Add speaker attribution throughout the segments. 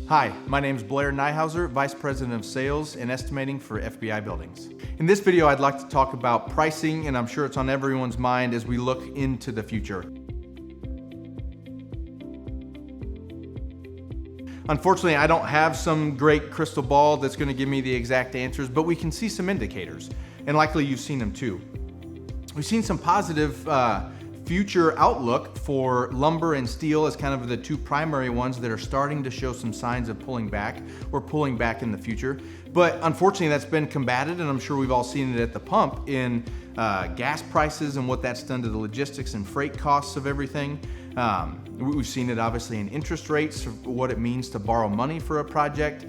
Speaker 1: Hi, my name is Blair Nyhauser, Vice President of Sales and Estimating for FBI Buildings. In this video, I'd like to talk about pricing, and I'm sure it's on everyone's mind as we look into the future. Unfortunately, I don't have some great crystal ball that's going to give me the exact answers, but we can see some indicators, and likely you've seen them too. We've seen some positive future outlook for lumber and steel as kind of the two primary ones that are starting to show some signs of pulling back or pulling back in the future. But unfortunately, that's been combated, and I'm sure we've all seen it at the pump in gas prices and what that's done to the logistics and freight costs of everything. We've seen it obviously in interest rates, what it means to borrow money for a project.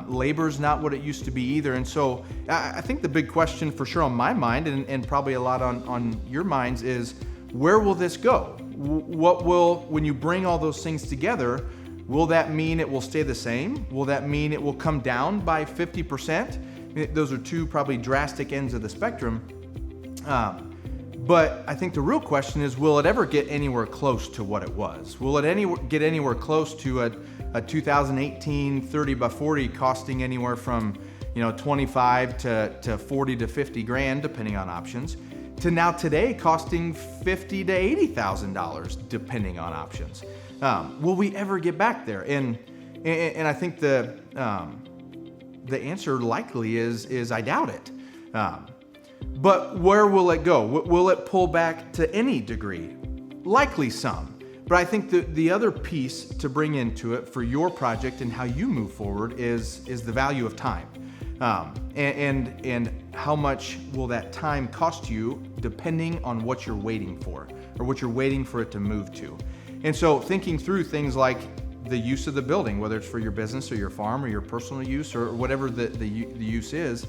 Speaker 1: Labor's not what it used to be either. And so I think the big question for sure on my mind, and probably a lot on your minds, is where will this go? When you bring all those things together, will that mean it will stay the same? Will that mean it will come down by 50%? Those are two probably drastic ends of the spectrum. But I think the real question is, will it ever get anywhere close to what it was? Will it get anywhere close to a 2018 30 by 40 costing anywhere from 25 to 40 to 50 grand, depending on options, to now today costing $50,000 to $80,000, depending on options? Will we ever get back there? And I think the answer likely is I doubt it. But where will it go? Will it pull back to any degree? Likely some. But I think the other piece to bring into it for your project and how you move forward is the value of time. And how much will that time cost you depending on what you're waiting for or what you're waiting for it to move to. And so thinking through things like the use of the building, whether it's for your business or your farm or your personal use or whatever the use is,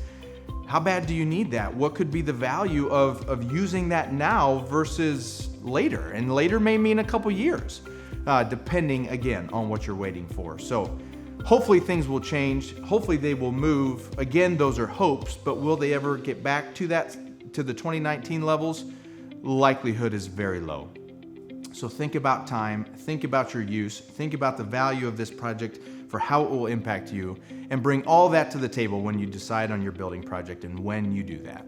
Speaker 1: how bad do you need that? What could be the value of using that now versus later? And later may mean a couple years, depending again on what you're waiting for. So hopefully things will change. Hopefully they will move. Again, those are hopes, but will they ever get back to the 2019 levels? Likelihood is very low. So think about time, think about your use, think about the value of this project for how it will impact you, and bring all that to the table when you decide on your building project and when you do that.